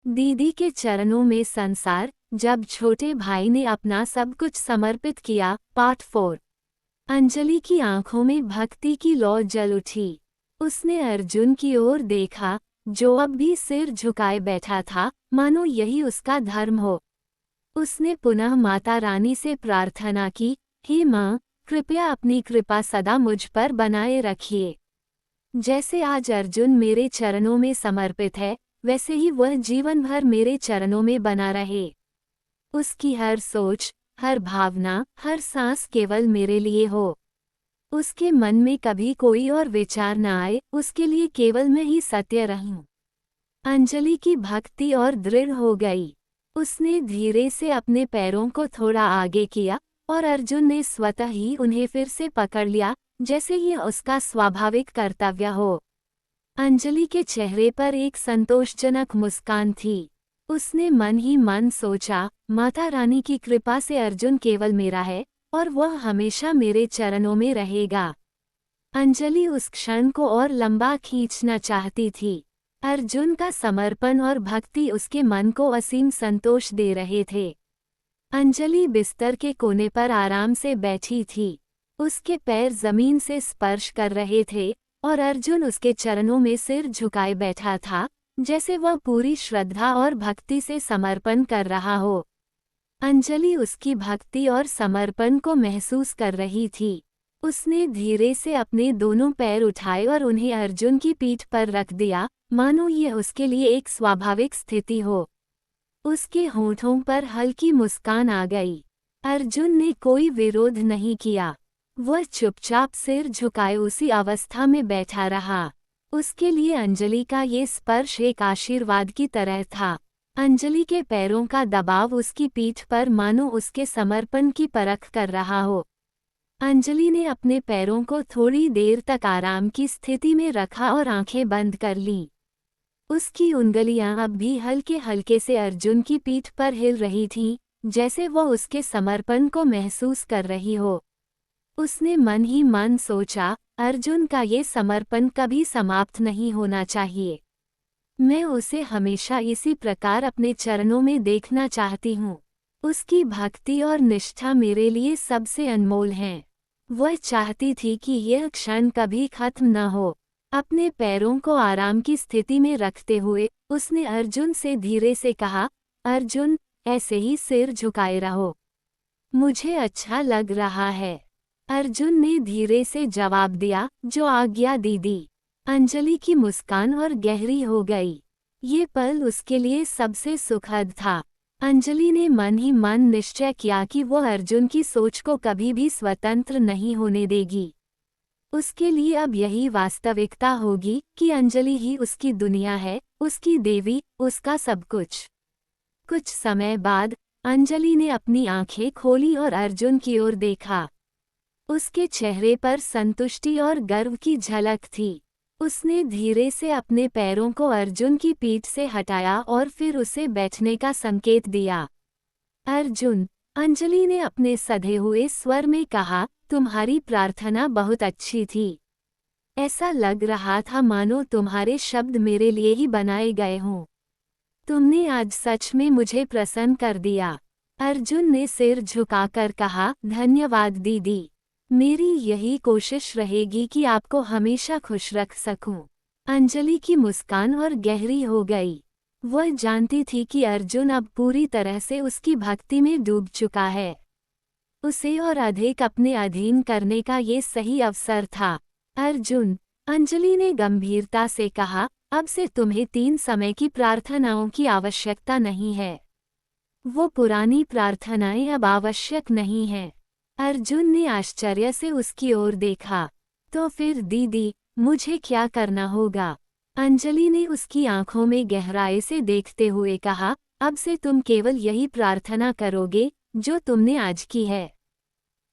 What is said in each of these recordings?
दीदी के चरणों में संसार, जब छोटे भाई ने अपना सब कुछ समर्पित किया। पार्ट 4। अंजलि की आंखों में भक्ति की लौ जल उठी। उसने अर्जुन की ओर देखा, जो अब भी सिर झुकाए बैठा था, मानो यही उसका धर्म हो। उसने पुनः माता रानी से प्रार्थना की, हे माँ, कृपया अपनी कृपा सदा मुझ पर बनाए रखिए। जैसे आज अर्जुन मेरे चरणों में समर्पित है, वैसे ही वह जीवन भर मेरे चरणों में बना रहे। उसकी हर सोच, हर भावना, हर सांस केवल मेरे लिए हो। उसके मन में कभी कोई और विचार न आए, उसके लिए केवल मैं ही सत्य रहूं। अंजलि की भक्ति और दृढ़ हो गई। उसने धीरे से अपने पैरों को थोड़ा आगे किया और अर्जुन ने स्वतः ही उन्हें फिर से पकड़ लिया, जैसे ये उसका स्वाभाविक कर्तव्य हो। अंजलि के चेहरे पर एक संतोषजनक मुस्कान थी। उसने मन ही मन सोचा, माता रानी की कृपा से अर्जुन केवल मेरा है और वह हमेशा मेरे चरणों में रहेगा। अंजलि उस क्षण को और लंबा खींचना चाहती थी। अर्जुन का समर्पण और भक्ति उसके मन को असीम संतोष दे रहे थे। अंजलि बिस्तर के कोने पर आराम से बैठी थी। उसके पैर जमीन से स्पर्श कर रहे थे और अर्जुन उसके चरणों में सिर झुकाए बैठा था, जैसे वह पूरी श्रद्धा और भक्ति से समर्पण कर रहा हो। अंजलि उसकी भक्ति और समर्पण को महसूस कर रही थी। उसने धीरे से अपने दोनों पैर उठाए और उन्हें अर्जुन की पीठ पर रख दिया, मानो ये उसके लिए एक स्वाभाविक स्थिति हो। उसके होठों पर हल्की मुस्कान आ गई। अर्जुन ने कोई विरोध नहीं किया। वह चुपचाप सिर झुकाए उसी अवस्था में बैठा रहा। उसके लिए अंजलि का ये स्पर्श एक आशीर्वाद की तरह था। अंजलि के पैरों का दबाव उसकी पीठ पर मानो उसके समर्पण की परख कर रहा हो। अंजलि ने अपने पैरों को थोड़ी देर तक आराम की स्थिति में रखा और आंखें बंद कर लीं। उसकी उंगलियां अब भी हल्के हल्के से अर्जुन की पीठ पर हिल रही थीं, जैसे वह उसके समर्पण को महसूस कर रही हो। उसने मन ही मन सोचा, अर्जुन का ये समर्पण कभी समाप्त नहीं होना चाहिए। मैं उसे हमेशा इसी प्रकार अपने चरणों में देखना चाहती हूँ। उसकी भक्ति और निष्ठा मेरे लिए सबसे अनमोल हैं। वह चाहती थी कि यह क्षण कभी खत्म न हो। अपने पैरों को आराम की स्थिति में रखते हुए उसने अर्जुन से धीरे से कहा, अर्जुन, ऐसे ही सिर झुकाए रहो। मुझे अच्छा लग रहा है। अर्जुन ने धीरे से जवाब दिया, जो आज्ञा दीदी। अंजलि की मुस्कान और गहरी हो गई। ये पल उसके लिए सबसे सुखद था। अंजलि ने मन ही मन निश्चय किया कि वो अर्जुन की सोच को कभी भी स्वतंत्र नहीं होने देगी। उसके लिए अब यही वास्तविकता होगी कि अंजलि ही उसकी दुनिया है, उसकी देवी, उसका सब कुछ। कुछ समय बाद अंजलि ने अपनी आंखें खोली और अर्जुन की ओर देखा। उसके चेहरे पर संतुष्टि और गर्व की झलक थी। उसने धीरे से अपने पैरों को अर्जुन की पीठ से हटाया और फिर उसे बैठने का संकेत दिया। अर्जुन, अंजलि ने अपने सधे हुए स्वर में कहा, तुम्हारी प्रार्थना बहुत अच्छी थी। ऐसा लग रहा था मानो तुम्हारे शब्द मेरे लिए ही बनाए गए हों। तुमने आज सच में मुझे प्रसन्न कर दिया। अर्जुन ने सिर झुकाकर कहा, धन्यवाद दीदी। मेरी यही कोशिश रहेगी कि आपको हमेशा खुश रख सकूं। अंजलि की मुस्कान और गहरी हो गई। वह जानती थी कि अर्जुन अब पूरी तरह से उसकी भक्ति में डूब चुका है। उसे और अधिक अपने अधीन करने का ये सही अवसर था। अर्जुन, अंजलि ने गंभीरता से कहा, अब से तुम्हें 3 समय की प्रार्थनाओं की आवश्यकता नहीं है। वो पुरानी प्रार्थनाएं अब आवश्यक नहीं हैं। अर्जुन ने आश्चर्य से उसकी ओर देखा। तो फिर दीदी, मुझे क्या करना होगा? अंजलि ने उसकी आंखों में गहराई से देखते हुए कहा, अब से तुम केवल यही प्रार्थना करोगे जो तुमने आज की है।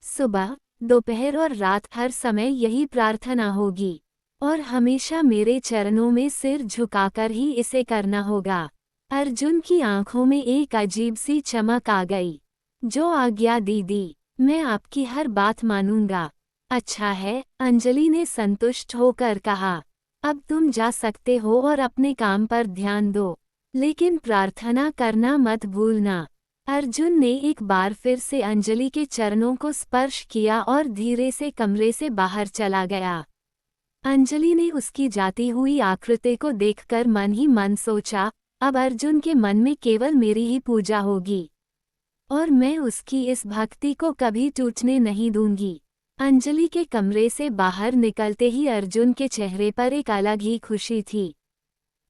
सुबह, दोपहर और रात हर समय यही प्रार्थना होगी और हमेशा मेरे चरणों में सिर झुकाकर ही इसे करना होगा। अर्जुन की आंखों में एक अजीब सी चमक आ गई। जो आज्ञा दीदी, मैं आपकी हर बात मानूंगा। अच्छा है, अंजलि ने संतुष्ट होकर कहा। अब तुम जा सकते हो और अपने काम पर ध्यान दो। लेकिन प्रार्थना करना मत भूलना। अर्जुन ने एक बार फिर से अंजलि के चरणों को स्पर्श किया और धीरे से कमरे से बाहर चला गया। अंजलि ने उसकी जाती हुई आकृति को देखकर मन ही मन सोचा, अब अर्जुन के मन में केवल मेरी ही पूजा होगी और मैं उसकी इस भक्ति को कभी टूटने नहीं दूंगी। अंजलि के कमरे से बाहर निकलते ही अर्जुन के चेहरे पर एक अलग ही खुशी थी।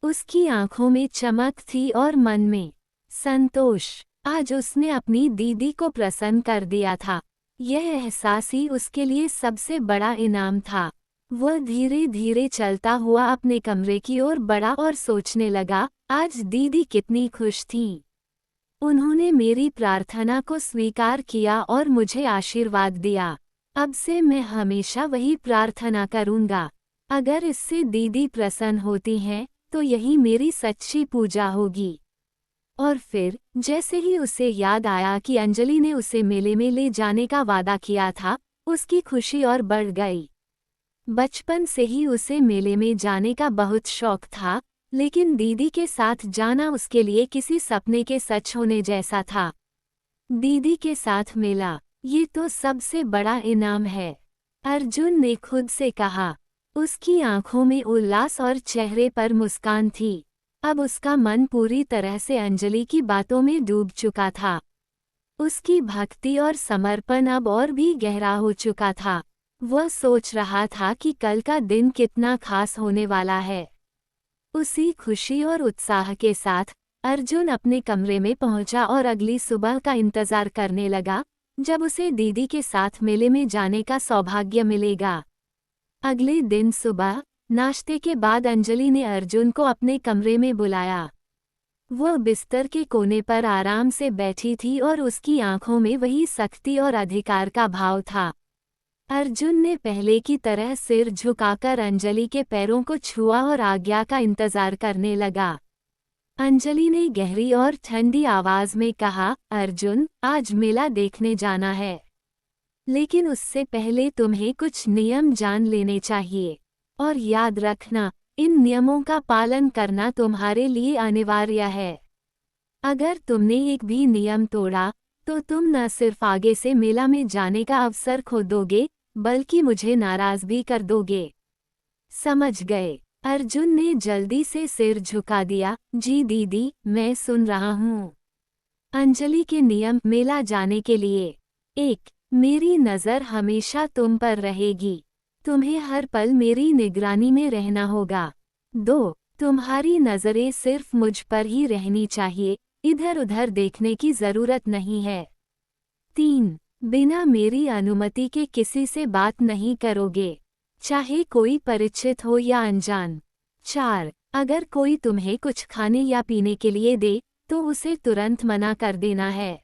उसकी आंखों में चमक थी और मन में संतोष। आज उसने अपनी दीदी को प्रसन्न कर दिया था। यह एहसास ही उसके लिए सबसे बड़ा इनाम था। वह धीरे धीरे चलता हुआ अपने कमरे की ओर बढ़ा और सोचने लगा, आज दीदी कितनी खुश थीं। उन्होंने मेरी प्रार्थना को स्वीकार किया और मुझे आशीर्वाद दिया। अब से मैं हमेशा वही प्रार्थना करूंगा। अगर इससे दीदी प्रसन्न होती हैं, तो यही मेरी सच्ची पूजा होगी। और फिर जैसे ही उसे याद आया कि अंजलि ने उसे मेले में ले जाने का वादा किया था, उसकी खुशी और बढ़ गई। बचपन से ही उसे मेले में जाने का बहुत शौक था, लेकिन दीदी के साथ जाना उसके लिए किसी सपने के सच होने जैसा था। दीदी के साथ मेला, ये तो सबसे बड़ा इनाम है, अर्जुन ने खुद से कहा। उसकी आंखों में उल्लास और चेहरे पर मुस्कान थी। अब उसका मन पूरी तरह से अंजलि की बातों में डूब चुका था। उसकी भक्ति और समर्पण अब और भी गहरा हो चुका था। वह सोच रहा था कि कल का दिन कितना खास होने वाला है। उसी खुशी और उत्साह के साथ अर्जुन अपने कमरे में पहुंचा और अगली सुबह का इंतजार करने लगा, जब उसे दीदी के साथ मेले में जाने का सौभाग्य मिलेगा। अगले दिन सुबह नाश्ते के बाद अंजलि ने अर्जुन को अपने कमरे में बुलाया। वह बिस्तर के कोने पर आराम से बैठी थी और उसकी आंखों में वही सख्ती और अधिकार का भाव था। अर्जुन ने पहले की तरह सिर झुकाकर अंजलि के पैरों को छुआ और आज्ञा का इंतजार करने लगा। अंजलि ने गहरी और ठंडी आवाज में कहा, अर्जुन, आज मेला देखने जाना है, लेकिन उससे पहले तुम्हें कुछ नियम जान लेने चाहिए। और याद रखना, इन नियमों का पालन करना तुम्हारे लिए अनिवार्य है। अगर तुमने एक भी नियम तोड़ा, तो तुम न सिर्फ आगे से मेला में जाने का अवसर खो दोगे, बल्कि मुझे नाराज भी कर दोगे। समझ गए? अर्जुन ने जल्दी से सिर झुका दिया। जी दीदी, मैं सुन रहा हूँ। अंजलि के नियम। मेला जाने के लिए 1. मेरी नज़र हमेशा तुम पर रहेगी। तुम्हें हर पल मेरी निगरानी में रहना होगा। 2. तुम्हारी नज़रें सिर्फ मुझ पर ही रहनी चाहिए, इधर उधर देखने की ज़रूरत नहीं है। 3. बिना मेरी अनुमति के किसी से बात नहीं करोगे, चाहे कोई परिचित हो या अनजान। 4. अगर कोई तुम्हें कुछ खाने या पीने के लिए दे, तो उसे तुरंत मना कर देना है।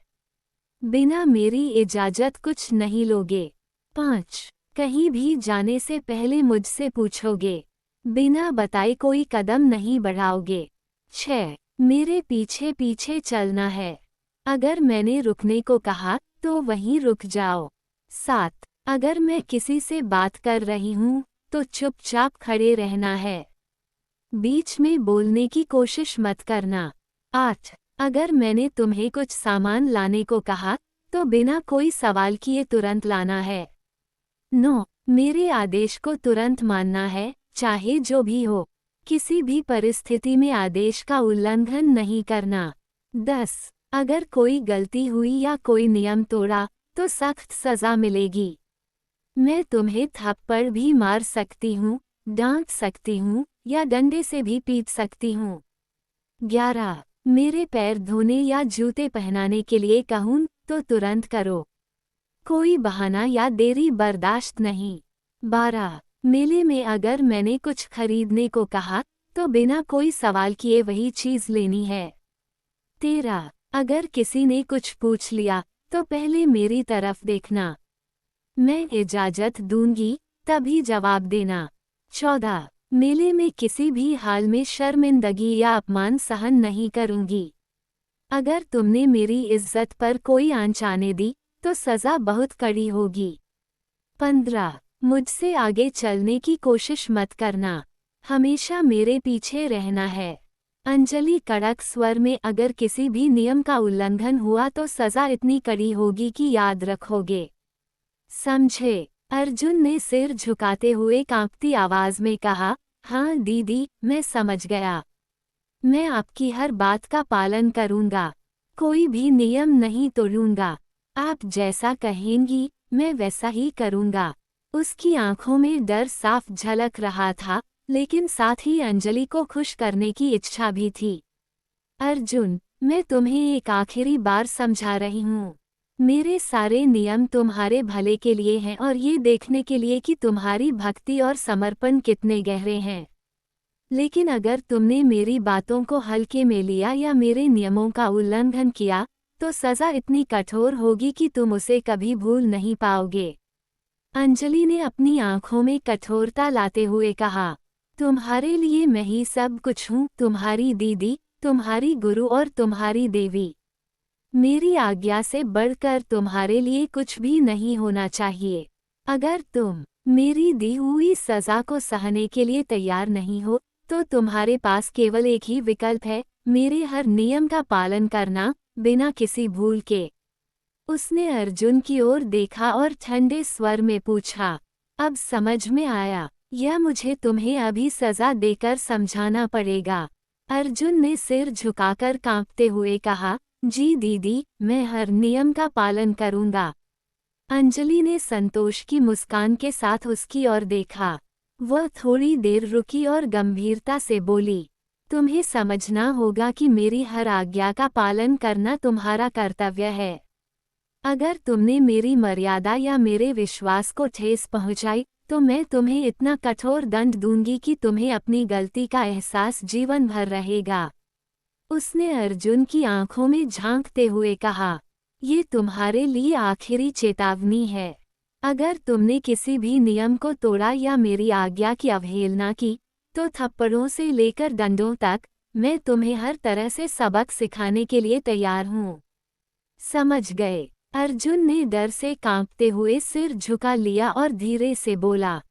बिना मेरी इजाज़त कुछ नहीं लोगे। 5. कहीं भी जाने से पहले मुझसे पूछोगे, बिना बताए कोई कदम नहीं बढ़ाओगे। 6. मेरे पीछे पीछे चलना है। अगर मैंने रुकने को कहा, तो वहीं रुक जाओ। 7. अगर मैं किसी से बात कर रही हूँ, तो चुपचाप खड़े रहना है। बीच में बोलने की कोशिश मत करना। 8. अगर मैंने तुम्हें कुछ सामान लाने को कहा, तो बिना कोई सवाल किए तुरंत लाना है। 9. मेरे आदेश को तुरंत मानना है, चाहे जो भी हो। किसी भी परिस्थिति में आदेश का उल्लंघन नहीं करना। 10. अगर कोई गलती हुई या कोई नियम तोड़ा, तो सख्त सज़ा मिलेगी। मैं तुम्हें थप्पड़ भी मार सकती हूँ, डांट सकती हूँ, या डंडे से भी पीट सकती हूँ। 11. मेरे पैर धोने या जूते पहनाने के लिए कहूँ, तो तुरंत करो। कोई बहाना या देरी बर्दाश्त नहीं। 12. मेले में अगर मैंने कुछ खरीदने को कहा, तो बिना कोई सवाल किए वही चीज़ लेनी है। 13. अगर किसी ने कुछ पूछ लिया, तो पहले मेरी तरफ देखना। मैं इजाज़त दूंगी, तभी जवाब देना। 14. मेले में किसी भी हाल में शर्मिंदगी या अपमान सहन नहीं करूंगी। अगर तुमने मेरी इज्जत पर कोई आंच आने दी, तो सज़ा बहुत कड़ी होगी। 15. मुझसे आगे चलने की कोशिश मत करना, हमेशा मेरे पीछे रहना है। अंजलि कड़क स्वर में, अगर किसी भी नियम का उल्लंघन हुआ तो सजा इतनी कड़ी होगी कि याद रखोगे, समझे? अर्जुन ने सिर झुकाते हुए कांपती आवाज में कहा, हाँ दीदी, मैं समझ गया। मैं आपकी हर बात का पालन करूंगा, कोई भी नियम नहीं तोड़ूंगा। आप जैसा कहेंगी मैं वैसा ही करूंगा। उसकी आंखों में डर साफ झलक रहा था, लेकिन साथ ही अंजलि को खुश करने की इच्छा भी थी। अर्जुन, मैं तुम्हें एक आखिरी बार समझा रही हूँ। मेरे सारे नियम तुम्हारे भले के लिए हैं और ये देखने के लिए कि तुम्हारी भक्ति और समर्पण कितने गहरे हैं। लेकिन अगर तुमने मेरी बातों को हल्के में लिया या मेरे नियमों का उल्लंघन किया, तो सजा इतनी कठोर होगी कि तुम उसे कभी भूल नहीं पाओगे। अंजलि ने अपनी आंखों में कठोरता लाते हुए कहा, तुम्हारे लिए मैं ही सब कुछ हूँ, तुम्हारी दीदी, तुम्हारी गुरु और तुम्हारी देवी। मेरी आज्ञा से बढ़कर तुम्हारे लिए कुछ भी नहीं होना चाहिए। अगर तुम मेरी दी हुई सजा को सहने के लिए तैयार नहीं हो, तो तुम्हारे पास केवल एक ही विकल्प है, मेरे हर नियम का पालन करना, बिना किसी भूल के। उसने अर्जुन की ओर देखा और ठंडे स्वर में पूछा, अब समझ में आया, यह मुझे तुम्हें अभी सजा देकर समझाना पड़ेगा। अर्जुन ने सिर झुकाकर कांपते हुए कहा, जी दीदी, मैं हर नियम का पालन करूंगा। अंजलि ने संतोष की मुस्कान के साथ उसकी ओर देखा। वह थोड़ी देर रुकी और गंभीरता से बोली, तुम्हें समझना होगा कि मेरी हर आज्ञा का पालन करना तुम्हारा कर्तव्य है। अगर तुमने मेरी मर्यादा या मेरे विश्वास को ठेस पहुंचाई, तो मैं तुम्हें इतना कठोर दंड दूंगी कि तुम्हें अपनी गलती का एहसास जीवन भर रहेगा। उसने अर्जुन की आंखों में झांकते हुए कहा, ये तुम्हारे लिए आखिरी चेतावनी है। अगर तुमने किसी भी नियम को तोड़ा या मेरी आज्ञा की अवहेलना की, तो थप्पड़ों से लेकर दंडों तक, मैं तुम्हें हर तरह से सबक सिखाने के लिए तैयार हूँ। समझ गए? अर्जुन ने डर से कांपते हुए सिर झुका लिया और धीरे से बोला,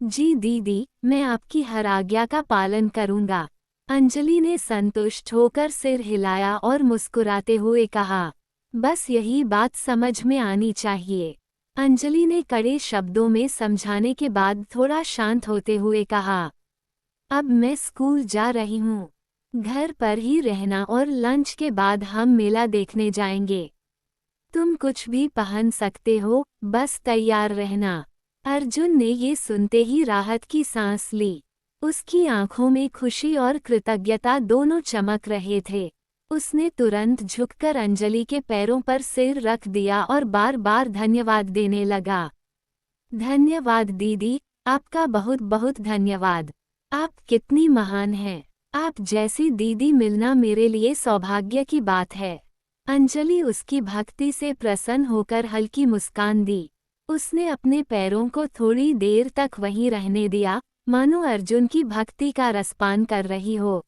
जी दीदी, मैं आपकी हर आज्ञा का पालन करूंगा। अंजलि ने संतुष्ट होकर सिर हिलाया और मुस्कुराते हुए कहा, बस यही बात समझ में आनी चाहिए। अंजलि ने कड़े शब्दों में समझाने के बाद थोड़ा शांत होते हुए कहा, अब मैं स्कूल जा रही हूँ। घर पर ही रहना और लंच के बाद हम मेला देखने जाएंगे। तुम कुछ भी पहन सकते हो, बस तैयार रहना। अर्जुन ने ये सुनते ही राहत की सांस ली। उसकी आंखों में खुशी और कृतज्ञता दोनों चमक रहे थे। उसने तुरंत झुककर अंजलि के पैरों पर सिर रख दिया और बार बार धन्यवाद देने लगा। धन्यवाद दीदी, आपका बहुत बहुत धन्यवाद। आप कितनी महान हैं। आप जैसी दीदी मिलना मेरे लिए सौभाग्य की बात है। अंजलि उसकी भक्ति से प्रसन्न होकर हल्की मुस्कान दी। उसने अपने पैरों को थोड़ी देर तक वहीं रहने दिया, मानो अर्जुन की भक्ति का रसपान कर रही हो।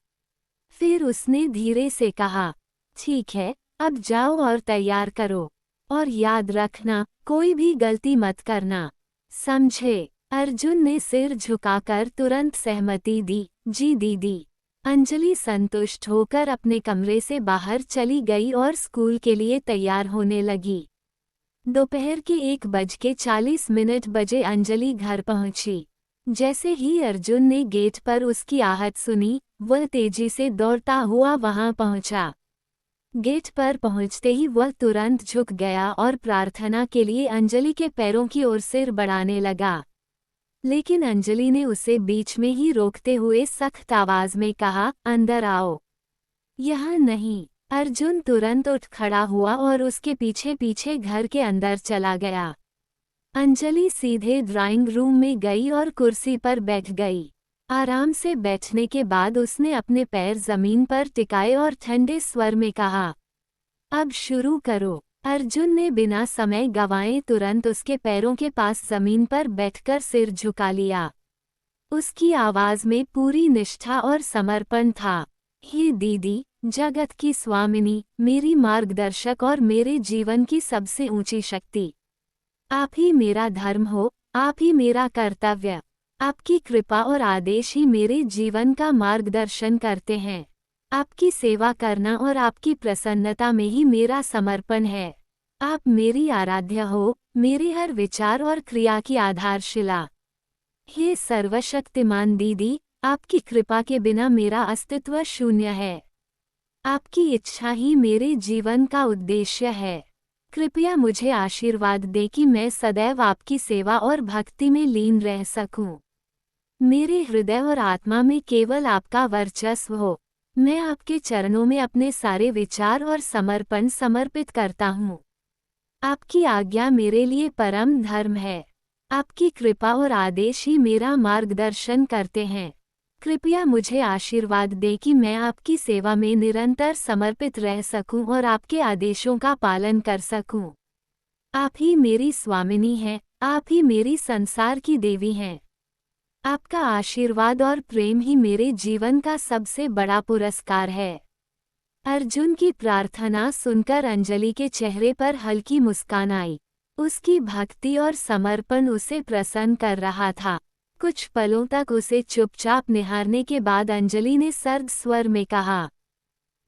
फिर उसने धीरे से कहा, ठीक है, अब जाओ और तैयार करो। और याद रखना, कोई भी गलती मत करना, समझे? अर्जुन ने सिर झुकाकर तुरंत सहमति दी, जी दीदी। अंजलि संतुष्ट होकर अपने कमरे से बाहर चली गई और स्कूल के लिए तैयार होने लगी। दोपहर के 1:40 बजे अंजलि घर पहुंची। जैसे ही अर्जुन ने गेट पर उसकी आहट सुनी, वह तेजी से दौड़ता हुआ वहां पहुंचा। गेट पर पहुंचते ही वह तुरंत झुक गया और प्रार्थना के लिए अंजलि के पैरों की ओर सिर बढ़ाने लगा। लेकिन अंजलि ने उसे बीच में ही रोकते हुए सख्त आवाज में कहा, अंदर आओ। यहाँ नहीं। अर्जुन तुरंत उठ खड़ा हुआ और उसके पीछे पीछे घर के अंदर चला गया। अंजलि सीधे ड्राइंग रूम में गई और कुर्सी पर बैठ गई। आराम से बैठने के बाद उसने अपने पैर जमीन पर टिकाए और ठंडे स्वर में कहा, अब शुरू करो। अर्जुन ने बिना समय गंवाए तुरंत उसके पैरों के पास जमीन पर बैठकर सिर झुका लिया। उसकी आवाज में पूरी निष्ठा और समर्पण था। हे दीदी, जगत की स्वामिनी, मेरी मार्गदर्शक और मेरे जीवन की सबसे ऊंची शक्ति, आप ही मेरा धर्म हो, आप ही मेरा कर्तव्य। आपकी कृपा और आदेश ही मेरे जीवन का मार्गदर्शन करते हैं। आपकी सेवा करना और आपकी प्रसन्नता में ही मेरा समर्पण है। आप मेरी आराध्य हो, मेरे हर विचार और क्रिया की आधारशिला। हे सर्वशक्तिमान दीदी, आपकी कृपा के बिना मेरा अस्तित्व शून्य है। आपकी इच्छा ही मेरे जीवन का उद्देश्य है। कृपया मुझे आशीर्वाद दें कि मैं सदैव आपकी सेवा और भक्ति में लीन रह सकूं। मेरे हृदय और आत्मा में केवल आपका वर्चस्व हो। मैं आपके चरणों में अपने सारे विचार और समर्पण समर्पित करता हूँ। आपकी आज्ञा मेरे लिए परम धर्म है। आपकी कृपा और आदेश ही मेरा मार्गदर्शन करते हैं। कृपया मुझे आशीर्वाद दें कि मैं आपकी सेवा में निरंतर समर्पित रह सकूं और आपके आदेशों का पालन कर सकूं। आप ही मेरी स्वामिनी हैं, आप ही मेरी संसार की देवी हैं। आपका आशीर्वाद और प्रेम ही मेरे जीवन का सबसे बड़ा पुरस्कार है। अर्जुन की प्रार्थना सुनकर अंजलि के चेहरे पर हल्की मुस्कान आई। उसकी भक्ति और समर्पण उसे प्रसन्न कर रहा था। कुछ पलों तक उसे चुपचाप निहारने के बाद अंजलि ने सर्द स्वर में कहा,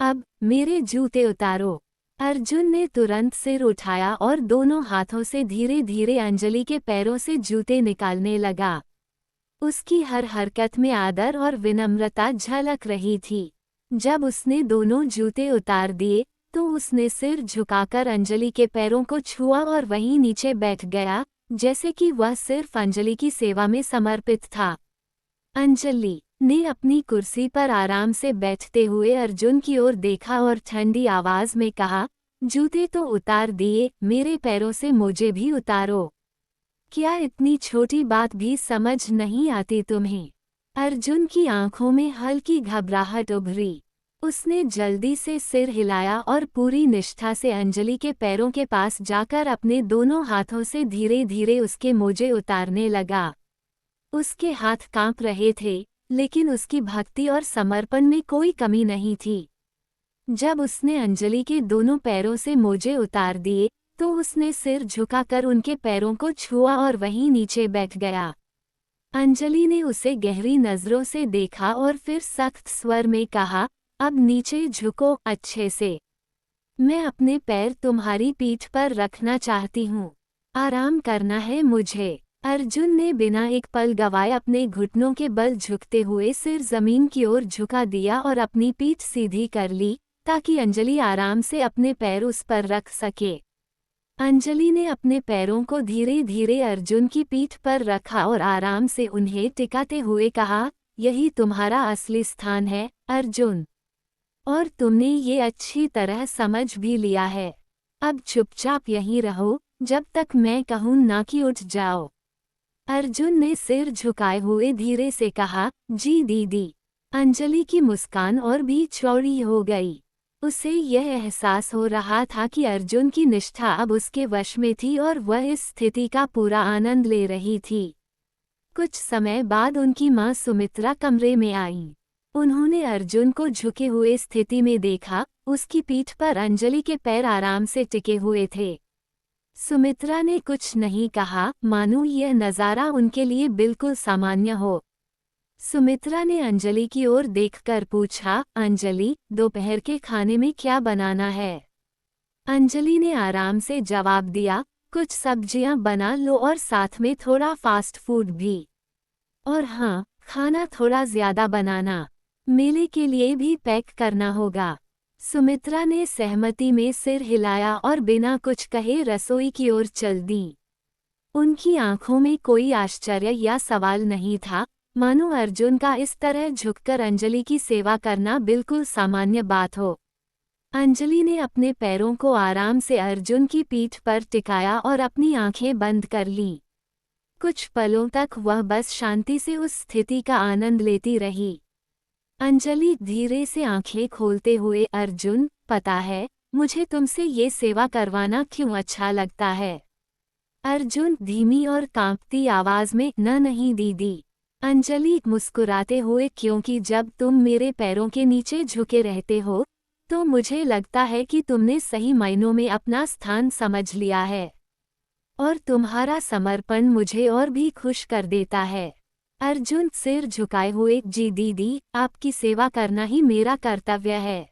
अब मेरे जूते उतारो। अर्जुन ने तुरंत सिर उठाया और दोनों हाथों से धीरे धीरे अंजलि के पैरों से जूते निकालने लगा। उसकी हर हरकत में आदर और विनम्रता झलक रही थी। जब उसने दोनों जूते उतार दिए तो उसने सिर झुकाकर अंजलि के पैरों को छुआ और वहीं नीचे बैठ गया, जैसे कि वह सिर्फ अंजलि की सेवा में समर्पित था। अंजलि ने अपनी कुर्सी पर आराम से बैठते हुए अर्जुन की ओर देखा और ठंडी आवाज में कहा, जूते तो उतार दिए, मेरे पैरों से मुझे भी उतारो। क्या इतनी छोटी बात भी समझ नहीं आती तुम्हें? अर्जुन की आंखों में हल्की घबराहट उभरी। उसने जल्दी से सिर हिलाया और पूरी निष्ठा से अंजलि के पैरों के पास जाकर अपने दोनों हाथों से धीरे धीरे उसके मोजे उतारने लगा। उसके हाथ कांप रहे थे, लेकिन उसकी भक्ति और समर्पण में कोई कमी नहीं थी। जब उसने अंजलि के दोनों पैरों से मोजे उतार दिए तो उसने सिर झुकाकर उनके पैरों को छुआ और वहीं नीचे बैठ गया। अंजलि ने उसे गहरी नजरों से देखा और फिर सख्त स्वर में कहा, अब नीचे झुको अच्छे से। मैं अपने पैर तुम्हारी पीठ पर रखना चाहती हूँ। आराम करना है मुझे। अर्जुन ने बिना एक पल गवाए अपने घुटनों के बल झुकते हुए सिर जमीन की ओर झुका दिया और अपनी पीठ सीधी कर ली ताकि अंजलि आराम से अपने पैर उस पर रख सके। अंजलि ने अपने पैरों को धीरे धीरे अर्जुन की पीठ पर रखा और आराम से उन्हें टिकाते हुए कहा, यही तुम्हारा असली स्थान है अर्जुन। और तुमने ये अच्छी तरह समझ भी लिया है। अब चुपचाप यहीं रहो जब तक मैं कहूँ ना कि उठ जाओ। अर्जुन ने सिर झुकाए हुए धीरे से कहा, जी दीदी। अंजलि की मुस्कान और भी चौड़ी हो गई। उसे यह एहसास हो रहा था कि अर्जुन की निष्ठा अब उसके वश में थी और वह इस स्थिति का पूरा आनंद ले रही थी। कुछ समय बाद उनकी मां सुमित्रा कमरे में आई। उन्होंने अर्जुन को झुके हुए स्थिति में देखा। उसकी पीठ पर अंजलि के पैर आराम से टिके हुए थे। सुमित्रा ने कुछ नहीं कहा, मानो यह नज़ारा उनके लिए बिल्कुल सामान्य हो। सुमित्रा ने अंजलि की ओर देखकर पूछा, अंजलि, दोपहर के खाने में क्या बनाना है? अंजलि ने आराम से जवाब दिया, कुछ सब्जियां बना लो और साथ में थोड़ा फास्ट फूड भी। और हाँ, खाना थोड़ा ज्यादा बनाना। मेले के लिए भी पैक करना होगा। सुमित्रा ने सहमति में सिर हिलाया और बिना कुछ कहे रसोई की ओर चल दी। उनकी आंखों में कोई आश्चर्य या सवाल नहीं था, मानो अर्जुन का इस तरह झुककर अंजलि की सेवा करना बिल्कुल सामान्य बात हो। अंजलि ने अपने पैरों को आराम से अर्जुन की पीठ पर टिकाया और अपनी आंखें बंद कर लीं। कुछ पलों तक वह बस शांति से उस स्थिति का आनंद लेती रही। अंजलि धीरे से आंखें खोलते हुए, अर्जुन, पता है मुझे तुमसे ये सेवा करवाना क्यों अच्छा लगता है? अर्जुन धीमी और कांपती आवाज में, नहीं दीदी। अंजलि मुस्कुराते हुए, क्योंकि जब तुम मेरे पैरों के नीचे झुके रहते हो तो मुझे लगता है कि तुमने सही मायनों में अपना स्थान समझ लिया है। और तुम्हारा समर्पण मुझे और भी खुश कर देता है। अर्जुन सिर झुकाए हुए, जी दीदी, आपकी सेवा करना ही मेरा कर्तव्य है।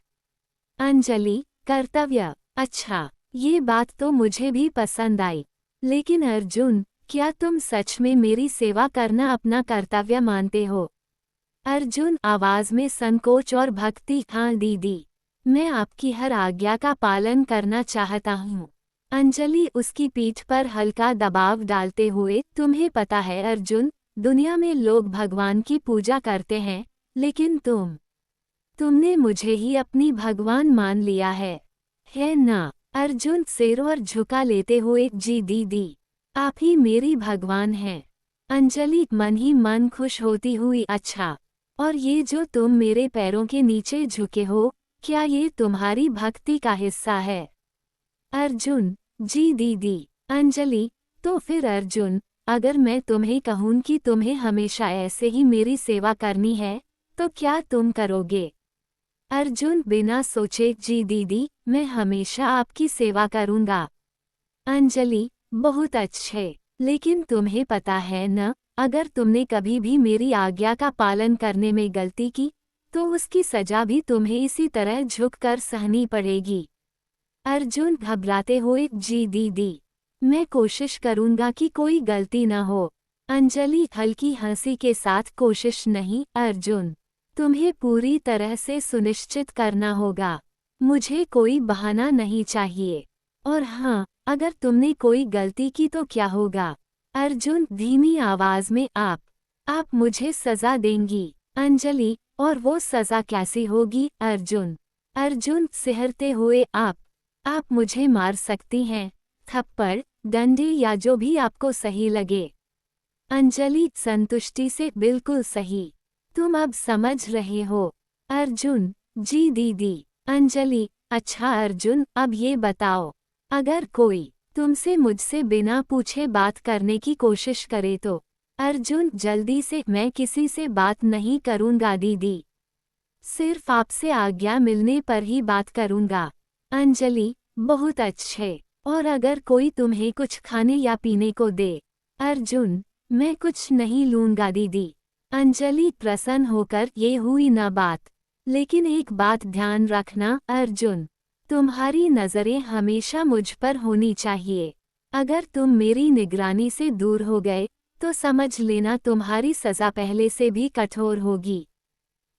अंजलि, कर्तव्य? अच्छा, ये बात तो मुझे भी पसंद आई। लेकिन अर्जुन, क्या तुम सच में मेरी सेवा करना अपना कर्तव्य मानते हो? अर्जुन आवाज में संकोच और भक्ति, हाँ दीदी, मैं आपकी हर आज्ञा का पालन करना चाहता हूँ। अंजलि उसकी पीठ पर हल्का दबाव डालते हुए, तुम्हें पता है अर्जुन, दुनिया में लोग भगवान की पूजा करते हैं, लेकिन तुमने मुझे ही अपनी भगवान मान लिया है ना? अर्जुन सिर और झुका लेते हुए, जी दीदी, आप ही मेरी भगवान हैं। अंजलि मन ही मन खुश होती हुई, अच्छा, और ये जो तुम मेरे पैरों के नीचे झुके हो, क्या ये तुम्हारी भक्ति का हिस्सा है? अर्जुन, जी दीदी। अंजलि, तो फिर अर्जुन, अगर मैं तुम्हें कहूँ कि तुम्हें हमेशा ऐसे ही मेरी सेवा करनी है, तो क्या तुम करोगे? अर्जुन बिना सोचे, जी दीदी, मैं हमेशा आपकी सेवा करूँगा। अंजलि, बहुत अच्छे, लेकिन तुम्हें पता है न, अगर तुमने कभी भी मेरी आज्ञा का पालन करने में गलती की, तो उसकी सजा भी तुम्हें इसी तरह झुककर सहनी पड़ेगी। अर्जुन घबराते हुए, जी दीदी, मैं कोशिश करूँगा कि कोई गलती न हो। अंजलि हल्की हंसी के साथ, कोशिश नहीं अर्जुन, तुम्हें पूरी तरह से सुनिश्चित करना होगा। मुझे कोई बहाना नहीं चाहिए। और हाँ, अगर तुमने कोई गलती की तो क्या होगा? अर्जुन धीमी आवाज में, आप मुझे सजा देंगी। अंजलि, और वो सजा कैसी होगी अर्जुन सिहरते हुए, आप मुझे मार सकती हैं, थप्पड़, डंडे या जो भी आपको सही लगे। अंजलि संतुष्टि से, बिल्कुल सही, तुम अब समझ रहे हो। अर्जुन, जी दीदी। अंजलि, अच्छा अर्जुन, अब ये बताओ, अगर कोई तुमसे मुझसे बिना पूछे बात करने की कोशिश करे तो? अर्जुन जल्दी से, मैं किसी से बात नहीं करूँगा दीदी, सिर्फ आपसे आज्ञा मिलने पर ही बात करूँगा। अंजलि, बहुत अच्छे, और अगर कोई तुम्हें कुछ खाने या पीने को दे? अर्जुन, मैं कुछ नहीं लूँगा दीदी। अंजलि प्रसन्न होकर, ये हुई न बात, लेकिन एक बात ध्यान रखना अर्जुन, तुम्हारी नज़रें हमेशा मुझ पर होनी चाहिए। अगर तुम मेरी निगरानी से दूर हो गए, तो समझ लेना तुम्हारी सज़ा पहले से भी कठोर होगी।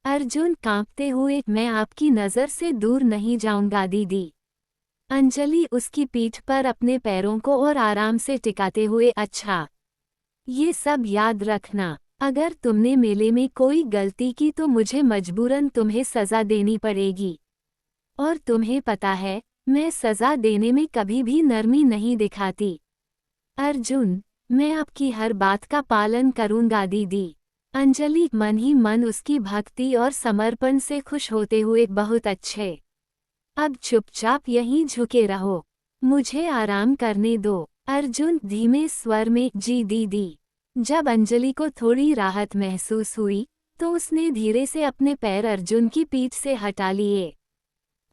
अर्जुन कांपते हुए, मैं आपकी नज़र से दूर नहीं जाऊंगा दीदी। अंजलि उसकी पीठ पर अपने पैरों को और आराम से टिकाते हुए, अच्छा, ये सब याद रखना, अगर तुमने मेले में कोई गलती की तो मुझे मजबूरन तुम्हें सज़ा देनी पड़ेगी। और तुम्हें पता है, मैं सज़ा देने में कभी भी नरमी नहीं दिखाती। अर्जुन, मैं आपकी हर बात का पालन करूंगा दीदी। अंजलि मन ही मन उसकी भक्ति और समर्पण से खुश होते हुए, बहुत अच्छे, अब चुपचाप यहीं झुके रहो, मुझे आराम करने दो। अर्जुन धीमे स्वर में, जी दीदी। जब अंजलि को थोड़ी राहत महसूस हुई, तो उसने धीरे से अपने पैर अर्जुन की पीठ से हटा लिए।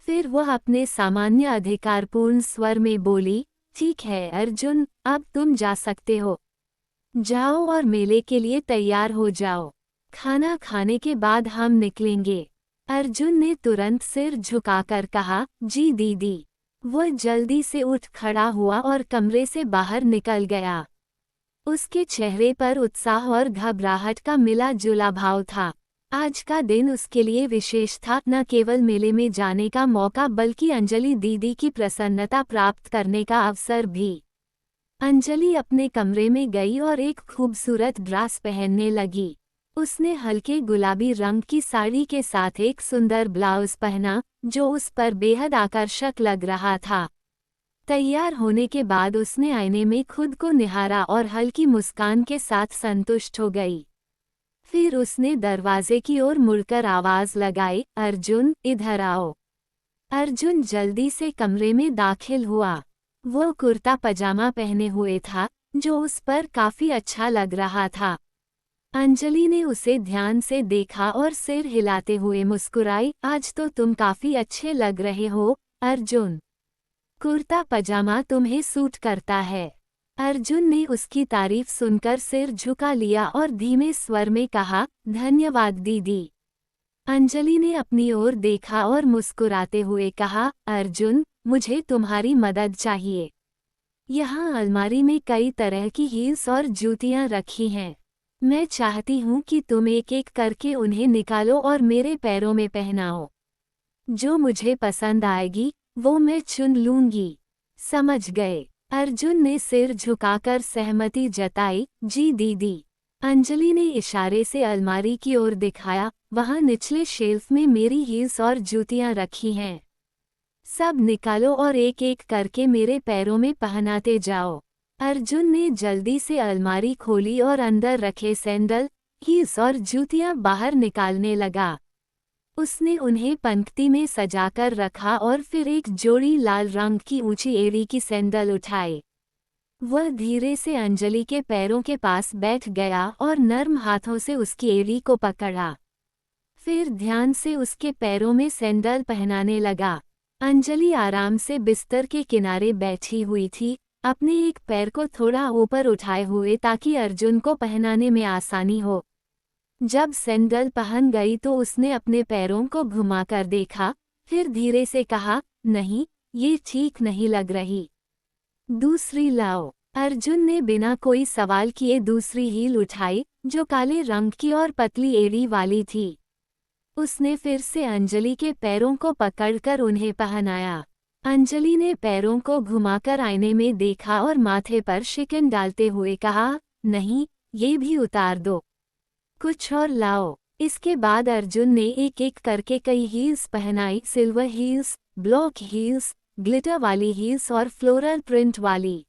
फिर वह अपने सामान्य अधिकारपूर्ण स्वर में बोली, ठीक है अर्जुन, अब तुम जा सकते हो। जाओ और मेले के लिए तैयार हो जाओ। खाना खाने के बाद हम निकलेंगे। अर्जुन ने तुरंत सिर झुकाकर कहा, जी दीदी। वह जल्दी से उठ खड़ा हुआ और कमरे से बाहर निकल गया। उसके चेहरे पर उत्साह और घबराहट का मिला जुला भाव था। आज का दिन उसके लिए विशेष था, न केवल मेले में जाने का मौका बल्कि अंजलि दीदी की प्रसन्नता प्राप्त करने का अवसर भी। अंजलि अपने कमरे में गई और एक खूबसूरत ड्रेस पहनने लगी। उसने हल्के गुलाबी रंग की साड़ी के साथ एक सुंदर ब्लाउज पहना, जो उस पर बेहद आकर्षक लग रहा था। तैयार होने के बाद उसने आईने में खुद को निहारा और हल्की मुस्कान के साथ संतुष्ट हो गई। फिर उसने दरवाजे की ओर मुड़कर आवाज लगाई, अर्जुन इधर आओ। अर्जुन जल्दी से कमरे में दाखिल हुआ। वो कुर्ता पजामा पहने हुए था, जो उस पर काफी अच्छा लग रहा था। अंजलि ने उसे ध्यान से देखा और सिर हिलाते हुए मुस्कुराई, आज तो तुम काफी अच्छे लग रहे हो अर्जुन। कुर्ता पजामा तुम्हें सूट करता है। अर्जुन ने उसकी तारीफ सुनकर सिर झुका लिया और धीमे स्वर में कहा, धन्यवाद दीदी। अंजलि ने अपनी ओर देखा और मुस्कुराते हुए कहा, अर्जुन, मुझे तुम्हारी मदद चाहिए। यहाँ अलमारी में कई तरह की हील्स और जूतियाँ रखी हैं। मैं चाहती हूँ कि तुम एक एक करके उन्हें निकालो और मेरे पैरों में पहनाओ। जो मुझे पसंद आएगी वो मैं चुन लूंगी। समझ गए? अर्जुन ने सिर झुकाकर सहमति जताई, जी दीदी। अंजलि ने इशारे से अलमारी की ओर दिखाया, वहाँ निचले शेल्फ में मेरी हील्स और जूतियाँ रखी हैं। सब निकालो और एक एक करके मेरे पैरों में पहनाते जाओ। अर्जुन ने जल्दी से अलमारी खोली और अंदर रखे सैंडल, हील्स और जूतियाँ बाहर निकालने लगा। उसने उन्हें पंक्ति में सजाकर रखा और फिर एक जोड़ी लाल रंग की ऊंची एड़ी की सैंडल उठाए। वह धीरे से अंजलि के पैरों के पास बैठ गया और नर्म हाथों से उसकी एड़ी को पकड़ा। फिर ध्यान से उसके पैरों में सैंडल पहनाने लगा। अंजलि आराम से बिस्तर के किनारे बैठी हुई थी, अपने एक पैर को थोड़ा ऊपर उठाए हुए ताकि अर्जुन को पहनाने में आसानी हो। जब सैंडल पहन गई तो उसने अपने पैरों को घुमाकर देखा, फिर धीरे से कहा, नहीं, ये ठीक नहीं लग रही। दूसरी लाओ। अर्जुन ने बिना कोई सवाल किए दूसरी हील उठाई, जो काले रंग की और पतली एड़ी वाली थी। उसने फिर से अंजलि के पैरों को पकड़कर उन्हें पहनाया। अंजलि ने पैरों को घुमाकर आईने में देखा और माथे पर शिकन डालते हुए कहा, नहीं, ये भी उतार दो। कुछ और लाओ। इसके बाद अर्जुन ने एक एक करके कई हील्स पहनाई, silver heels, block heels, glitter वाली हील्स और फ्लोरल प्रिंट वाली।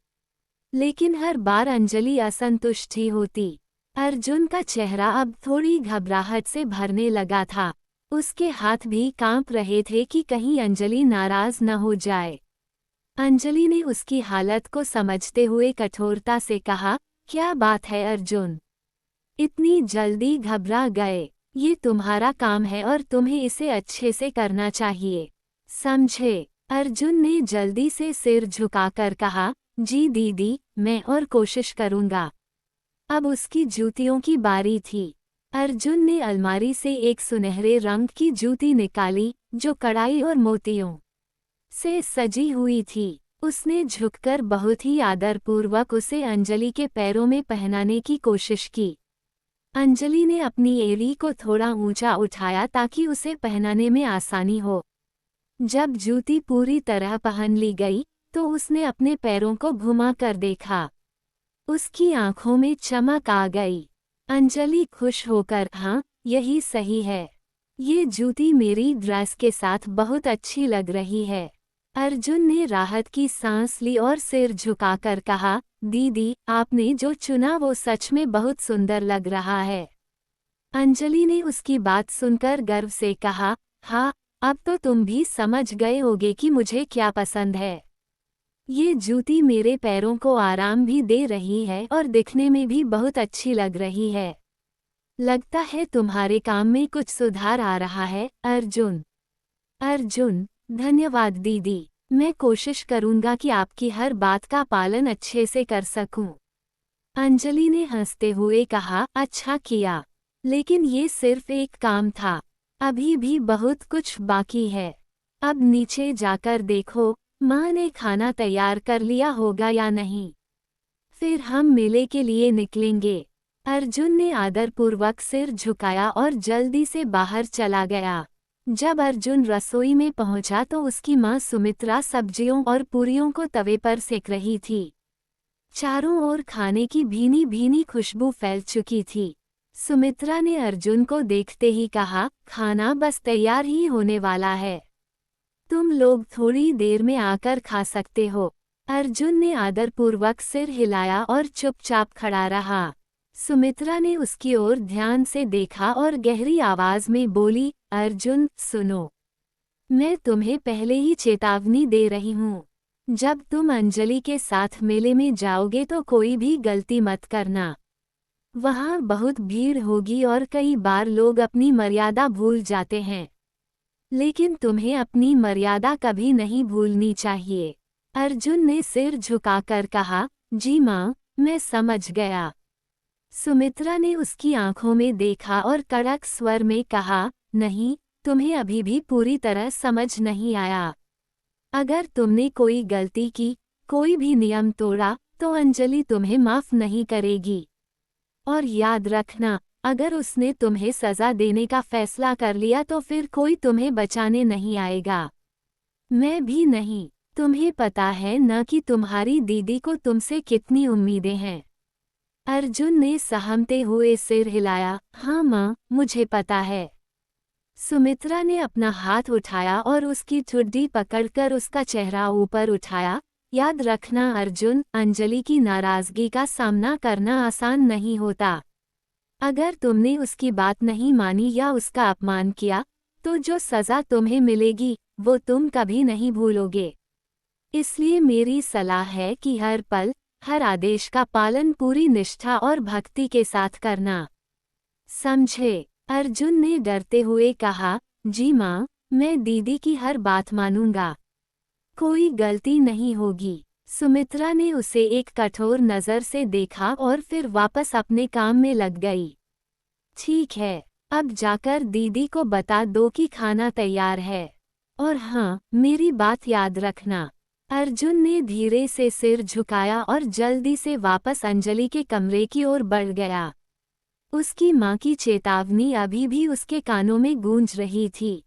लेकिन हर बार अंजलि असंतुष्ट ही होती। अर्जुन का चेहरा अब थोड़ी घबराहट से भरने लगा था। उसके हाथ भी कांप रहे थे कि कहीं अंजलि नाराज न हो जाए। अंजलि ने उसकी हालत को समझते हुए कठोरता से कहा, क्या बात है अर्जुन? इतनी जल्दी घबरा गए? ये तुम्हारा काम है और तुम्हें इसे अच्छे से करना चाहिए, समझे? अर्जुन ने जल्दी से सिर झुकाकर कहा, जी दीदी, मैं और कोशिश करूँगा। अब उसकी जूतियों की बारी थी। अर्जुन ने अलमारी से एक सुनहरे रंग की जूती निकाली, जो कढ़ाई और मोतियों से सजी हुई थी। उसने झुककर बहुत ही आदरपूर्वक उसे अंजलि के पैरों में पहनाने की कोशिश की। अंजलि ने अपनी एड़ी को थोड़ा ऊंचा उठाया ताकि उसे पहनाने में आसानी हो। जब जूती पूरी तरह पहन ली गई, तो उसने अपने पैरों को घुमाकर देखा। उसकी आंखों में चमक आ गई। अंजलि खुश होकर, हाँ, यही सही है। ये जूती मेरी ड्रेस के साथ बहुत अच्छी लग रही है। अर्जुन ने राहत की सांस ली और सिर झुकाकर कहा, दीदी, आपने जो चुना वो सच में बहुत सुंदर लग रहा है। अंजलि ने उसकी बात सुनकर गर्व से कहा, हाँ, अब तो तुम भी समझ गए होगे कि मुझे क्या पसंद है। ये जूती मेरे पैरों को आराम भी दे रही है और दिखने में भी बहुत अच्छी लग रही है। लगता है तुम्हारे काम में कुछ सुधार आ रहा है, अर्जुन। अर्जुन, धन्यवाद दीदी। मैं कोशिश करूंगा कि आपकी हर बात का पालन अच्छे से कर सकूं। अंजलि ने हंसते हुए कहा, अच्छा किया। लेकिन ये सिर्फ एक काम था। अभी भी बहुत कुछ बाकी है। अब नीचे जाकर देखो, माँ ने खाना तैयार कर लिया होगा या नहीं। फिर हम मेले के लिए निकलेंगे। अर्जुन ने आदरपूर्वक सिर झुकाया और जल्दी से बाहर चला गया। जब अर्जुन रसोई में पहुंचा तो उसकी माँ सुमित्रा सब्जियों और पूरियों को तवे पर सेक रही थी। चारों ओर खाने की भीनी भीनी खुशबू फैल चुकी थी। सुमित्रा ने अर्जुन को देखते ही कहा, खाना बस तैयार ही होने वाला है। तुम लोग थोड़ी देर में आकर खा सकते हो। अर्जुन ने आदरपूर्वक सिर हिलाया और चुपचाप खड़ा रहा। सुमित्रा ने उसकी ओर ध्यान से देखा और गहरी आवाज में बोली, अर्जुन, सुनो। मैं तुम्हें पहले ही चेतावनी दे रही हूँ। जब तुम अंजलि के साथ मेले में जाओगे तो कोई भी गलती मत करना। वहाँ बहुत भीड़ होगी और कई बार लोग अपनी मर्यादा भूल जाते हैं। लेकिन तुम्हें अपनी मर्यादा कभी नहीं भूलनी चाहिए। अर्जुन ने सिर झुकाकर कहा, जी माँ, मैं समझ गया। सुमित्रा ने उसकी आंखों में देखा और कड़क स्वर में कहा, नहीं, तुम्हें अभी भी पूरी तरह समझ नहीं आया। अगर तुमने कोई गलती की, कोई भी नियम तोड़ा, तो अंजलि तुम्हें माफ नहीं करेगी। और याद रखना, अगर उसने तुम्हें सजा देने का फैसला कर लिया तो फिर कोई तुम्हें बचाने नहीं आएगा। मैं भी नहीं। तुम्हें पता है न कि तुम्हारी दीदी को तुमसे कितनी उम्मीदें हैं। अर्जुन ने सहमते हुए सिर हिलाया, हाँ माँ, मुझे पता है। सुमित्रा ने अपना हाथ उठाया और उसकी ठुड्डी पकड़कर उसका चेहरा ऊपर उठाया। याद रखना अर्जुन, अंजलि की नाराजगी का सामना करना आसान नहीं होता। अगर तुमने उसकी बात नहीं मानी या उसका अपमान किया, तो जो सजा तुम्हें मिलेगी, वो तुम कभी नहीं भूलोगे। इसलिए मेरी सलाह है कि हर पल, हर आदेश का पालन पूरी निष्ठा और भक्ति के साथ करना। समझे? अर्जुन ने डरते हुए कहा, जी माँ, मैं दीदी की हर बात मानूंगा। कोई गलती नहीं होगी। सुमित्रा ने उसे एक कठोर नज़र से देखा और फिर वापस अपने काम में लग गई। ठीक है, अब जाकर दीदी को बता दो कि खाना तैयार है। और हाँ, मेरी बात याद रखना। अर्जुन ने धीरे से सिर झुकाया और जल्दी से वापस अंजलि के कमरे की ओर बढ़ गया। उसकी माँ की चेतावनी अभी भी उसके कानों में गूंज रही थी।